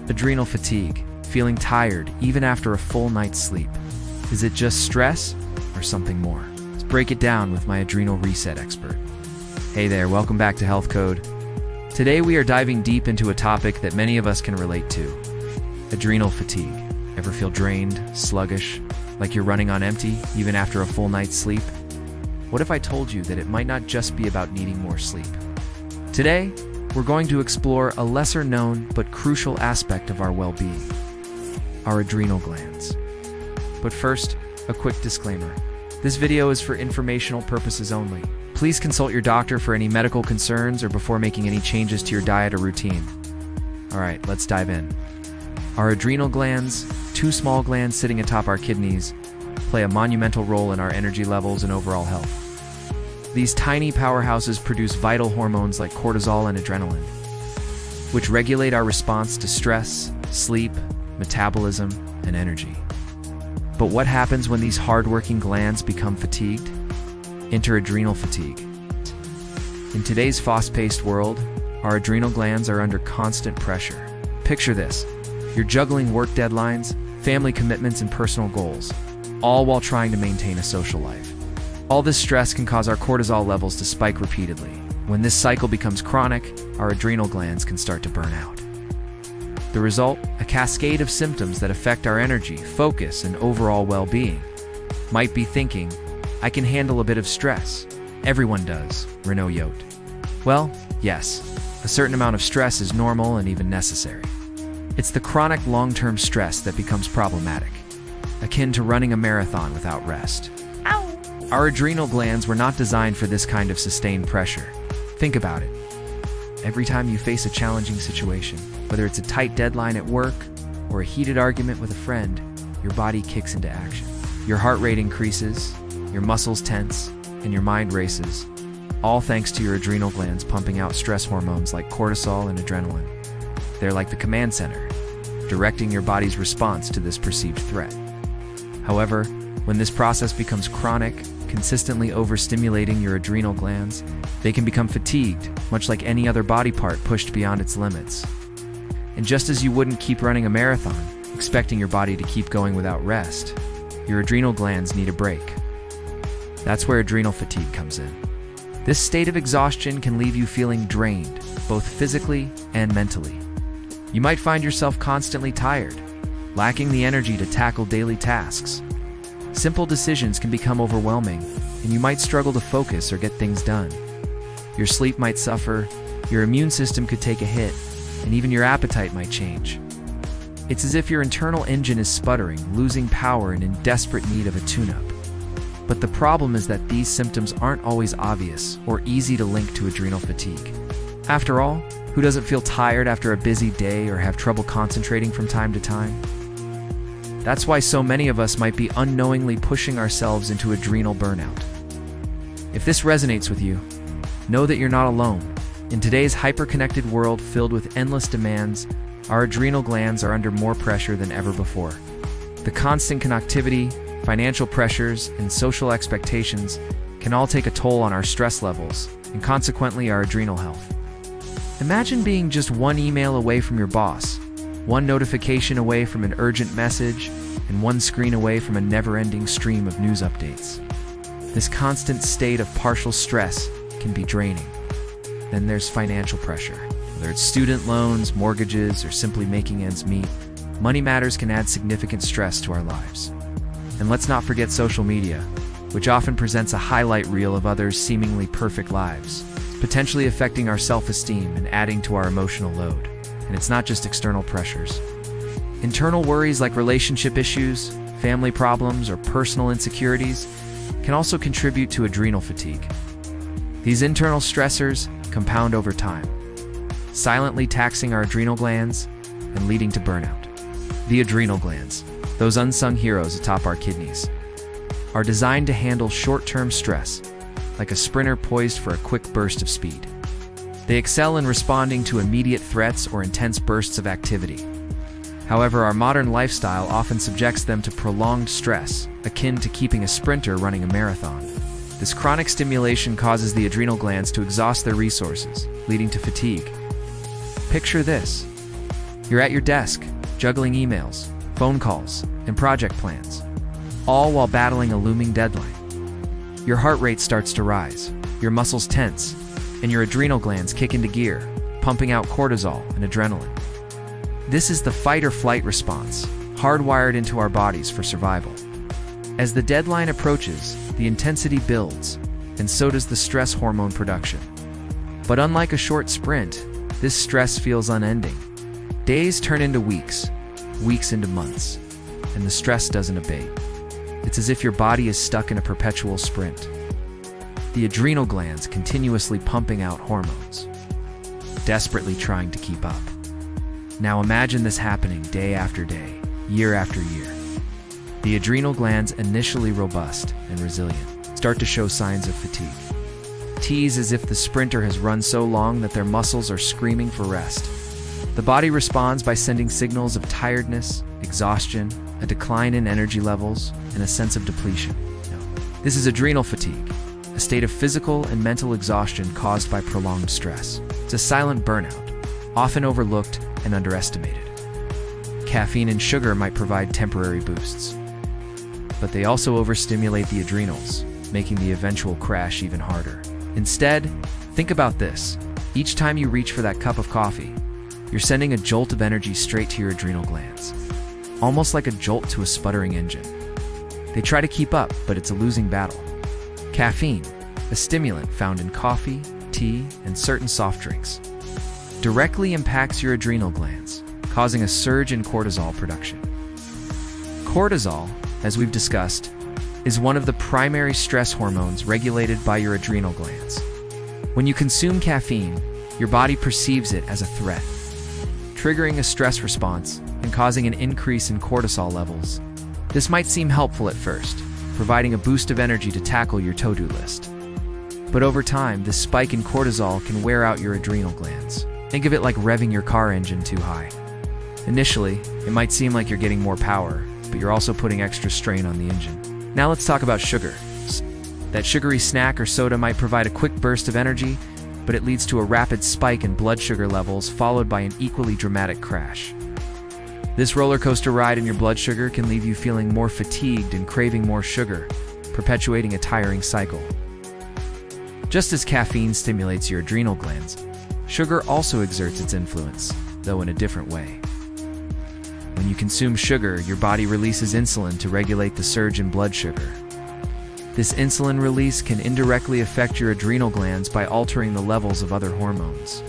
Adrenal fatigue, feeling tired even after a full night's sleep. Is it just stress or something more? Let's break it down with my adrenal reset expert. Hey there, welcome back to Health Code. Today we are diving deep into a topic that many of us can relate to. Adrenal fatigue. Ever feel drained, sluggish, like you're running on empty even after a full night's sleep? What if I told you that it might not just be about needing more sleep? Today, we're going to explore a lesser-known but crucial aspect of our well-being, our adrenal glands. But first, a quick disclaimer. This video is for informational purposes only. Please consult your doctor for any medical concerns or before making any changes to your diet or routine. Alright, let's dive in. Our adrenal glands, two small glands sitting atop our kidneys, play a monumental role in our energy levels and overall health. These tiny powerhouses produce vital hormones like cortisol and adrenaline, which regulate our response to stress, sleep, metabolism, and energy. But what happens when these hard-working glands become fatigued? Enter adrenal fatigue. In today's fast-paced world, our adrenal glands are under constant pressure. Picture this. You're juggling work deadlines, family commitments, and personal goals, all while trying to maintain a social life. All this stress can cause our cortisol levels to spike repeatedly. When this cycle becomes chronic, our adrenal glands can start to burn out. The result? A cascade of symptoms that affect our energy, focus, and overall well-being. Might be thinking, I can handle a bit of stress. Everyone does, Renault Yote. Well, yes, a certain amount of stress is normal and even necessary. It's the chronic long-term stress that becomes problematic, akin to running a marathon without rest. Our adrenal glands were not designed for this kind of sustained pressure. Think about it. Every time you face a challenging situation, whether it's a tight deadline at work or a heated argument with a friend, your body kicks into action. Your heart rate increases, your muscles tense, and your mind races, all thanks to your adrenal glands pumping out stress hormones like cortisol and adrenaline. They're like the command center, directing your body's response to this perceived threat. However, when this process becomes chronic, consistently overstimulating your adrenal glands, they can become fatigued, much like any other body part pushed beyond its limits. And just as you wouldn't keep running a marathon, expecting your body to keep going without rest, your adrenal glands need a break. That's where adrenal fatigue comes in. This state of exhaustion can leave you feeling drained, both physically and mentally. You might find yourself constantly tired, lacking the energy to tackle daily tasks. Simple decisions can become overwhelming, and you might struggle to focus or get things done. Your sleep might suffer, your immune system could take a hit, and even your appetite might change. It's as if your internal engine is sputtering, losing power, and in desperate need of a tune-up. But the problem is that these symptoms aren't always obvious or easy to link to adrenal fatigue. After all, who doesn't feel tired after a busy day or have trouble concentrating from time to time? That's why so many of us might be unknowingly pushing ourselves into adrenal burnout. If this resonates with you, know that you're not alone. In today's hyper-connected world filled with endless demands, our adrenal glands are under more pressure than ever before. The constant connectivity, financial pressures, and social expectations can all take a toll on our stress levels, and consequently our adrenal health. Imagine being just one email away from your boss, one notification away from an urgent message, and one screen away from a never-ending stream of news updates. This constant state of partial stress can be draining. Then there's financial pressure. Whether it's student loans, mortgages, or simply making ends meet, money matters can add significant stress to our lives. And let's not forget social media, which often presents a highlight reel of others' seemingly perfect lives, potentially affecting our self-esteem and adding to our emotional load. And it's not just external pressures. Internal worries like relationship issues, family problems, or personal insecurities can also contribute to adrenal fatigue. These internal stressors compound over time, silently taxing our adrenal glands and leading to burnout. The adrenal glands, those unsung heroes atop our kidneys, are designed to handle short-term stress, like a sprinter poised for a quick burst of speed. They excel in responding to immediate threats or intense bursts of activity. However, our modern lifestyle often subjects them to prolonged stress, akin to keeping a sprinter running a marathon. This chronic stimulation causes the adrenal glands to exhaust their resources, leading to fatigue. Picture this. You're at your desk, juggling emails, phone calls, and project plans, all while battling a looming deadline. Your heart rate starts to rise, your muscles tense, and your adrenal glands kick into gear, pumping out cortisol and adrenaline. This is the fight or flight response, hardwired into our bodies for survival. As the deadline approaches, the intensity builds, and so does the stress hormone production. But unlike a short sprint, this stress feels unending. Days turn into weeks, weeks into months, and the stress doesn't abate. It's as if your body is stuck in a perpetual sprint. The adrenal glands continuously pumping out hormones, desperately trying to keep up. Now imagine this happening day after day, year after year. The adrenal glands, initially robust and resilient, start to show signs of fatigue. Tease as if the sprinter has run so long that their muscles are screaming for rest. The body responds by sending signals of tiredness, exhaustion, a decline in energy levels, and a sense of depletion. This is adrenal fatigue, a state of physical and mental exhaustion caused by prolonged stress. It's a silent burnout, often overlooked and underestimated. Caffeine and sugar might provide temporary boosts, but they also overstimulate the adrenals, making the eventual crash even harder. Instead, think about this. Each time you reach for that cup of coffee, you're sending a jolt of energy straight to your adrenal glands, almost like a jolt to a sputtering engine. They try to keep up, but it's a losing battle. Caffeine, a stimulant found in coffee, tea, and certain soft drinks, directly impacts your adrenal glands, causing a surge in cortisol production. Cortisol, as we've discussed, is one of the primary stress hormones regulated by your adrenal glands. When you consume caffeine, your body perceives it as a threat, triggering a stress response and causing an increase in cortisol levels. This might seem helpful at first, providing a boost of energy to tackle your to-do list. But over time, this spike in cortisol can wear out your adrenal glands. Think of it like revving your car engine too high. Initially, it might seem like you're getting more power, but you're also putting extra strain on the engine. Now let's talk about sugar. That sugary snack or soda might provide a quick burst of energy, but it leads to a rapid spike in blood sugar levels followed by an equally dramatic crash. This roller coaster ride in your blood sugar can leave you feeling more fatigued and craving more sugar, perpetuating a tiring cycle. Just as caffeine stimulates your adrenal glands, sugar also exerts its influence, though in a different way. When you consume sugar, your body releases insulin to regulate the surge in blood sugar. This insulin release can indirectly affect your adrenal glands by altering the levels of other hormones.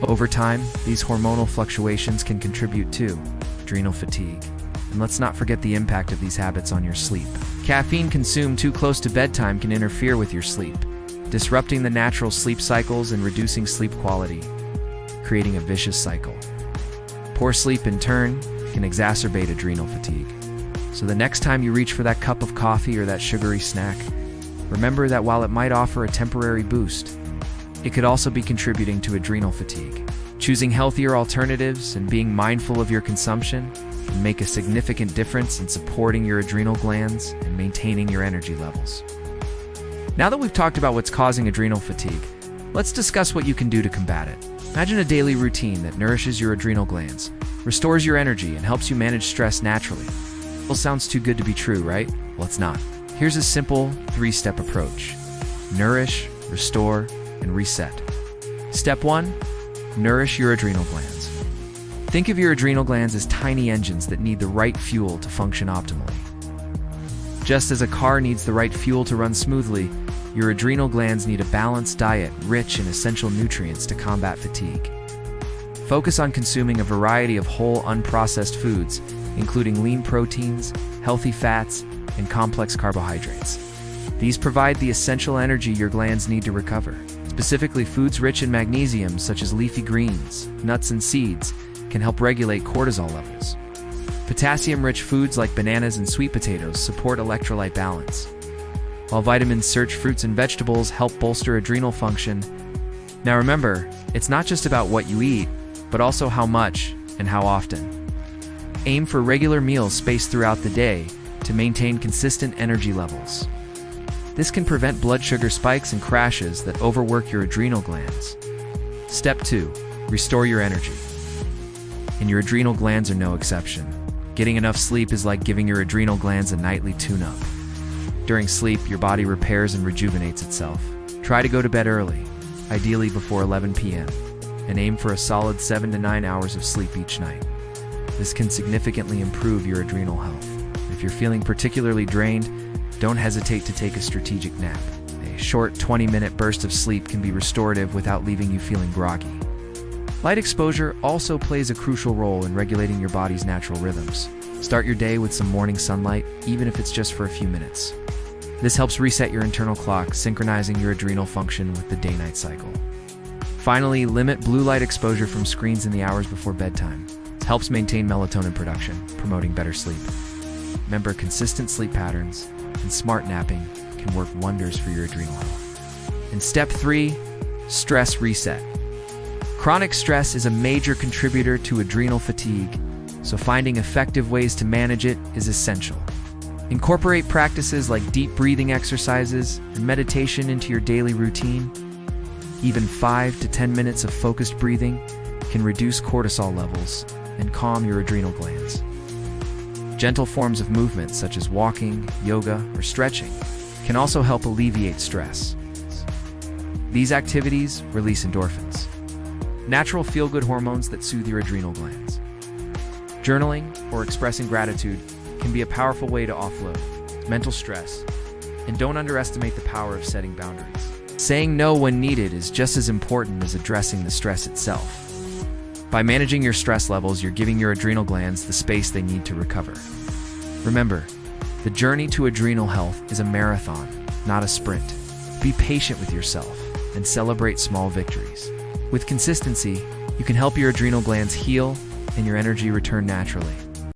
Over time, these hormonal fluctuations can contribute to adrenal fatigue. And let's not forget the impact of these habits on your sleep. Caffeine consumed too close to bedtime can interfere with your sleep, disrupting the natural sleep cycles and reducing sleep quality, creating a vicious cycle. Poor sleep, in turn, can exacerbate adrenal fatigue. So the next time you reach for that cup of coffee or that sugary snack, remember that while it might offer a temporary boost, it could also be contributing to adrenal fatigue. Choosing healthier alternatives and being mindful of your consumption can make a significant difference in supporting your adrenal glands and maintaining your energy levels. Now that we've talked about what's causing adrenal fatigue, let's discuss what you can do to combat it. Imagine a daily routine that nourishes your adrenal glands, restores your energy, and helps you manage stress naturally. Well, sounds too good to be true, right? Well, it's not. Here's a simple 3-step approach. Nourish, restore, and reset. Step 1. Nourish your adrenal glands. Think of your adrenal glands as tiny engines that need the right fuel to function optimally. Just as a car needs the right fuel to run smoothly, your adrenal glands need a balanced diet rich in essential nutrients to combat fatigue. Focus on consuming a variety of whole, unprocessed foods, including lean proteins, healthy fats, and complex carbohydrates. These provide the essential energy your glands need to recover. Specifically, foods rich in magnesium, such as leafy greens, nuts, and seeds, can help regulate cortisol levels. Potassium-rich foods like bananas and sweet potatoes support electrolyte balance, while vitamin-rich fruits and vegetables help bolster adrenal function. Now remember, it's not just about what you eat, but also how much and how often. Aim for regular meals spaced throughout the day to maintain consistent energy levels. This can prevent blood sugar spikes and crashes that overwork your adrenal glands. Step 2. Restore your energy. and your adrenal glands are no exception. Getting enough sleep is like giving your adrenal glands a nightly tune-up. During sleep, your body repairs and rejuvenates itself. Try to go to bed early, ideally before 11 p.m., and aim for a solid 7 to 9 hours of sleep each night. This can significantly improve your adrenal health. If you're feeling particularly drained, don't hesitate to take a strategic nap. A short 20-minute burst of sleep can be restorative without leaving you feeling groggy. Light exposure also plays a crucial role in regulating your body's natural rhythms. Start your day with some morning sunlight, even if it's just for a few minutes. This helps reset your internal clock, synchronizing your adrenal function with the day-night cycle. Finally, limit blue light exposure from screens in the hours before bedtime. It helps maintain melatonin production, promoting better sleep. Remember, consistent sleep patterns and smart napping can work wonders for your adrenal health. In step 3, stress reset. Chronic stress is a major contributor to adrenal fatigue, so finding effective ways to manage it is essential. Incorporate practices like deep breathing exercises and meditation into your daily routine. Even 5 to 10 minutes of focused breathing can reduce cortisol levels and calm your adrenal glands. Gentle forms of movement such as walking, yoga, or stretching can also help alleviate stress. These activities release endorphins, natural feel-good hormones that soothe your adrenal glands. Journaling or expressing gratitude can be a powerful way to offload mental stress, and don't underestimate the power of setting boundaries. Saying no when needed is just as important as addressing the stress itself. By managing your stress levels, you're giving your adrenal glands the space they need to recover. Remember, the journey to adrenal health is a marathon, not a sprint. Be patient with yourself and celebrate small victories. With consistency, you can help your adrenal glands heal and your energy return naturally.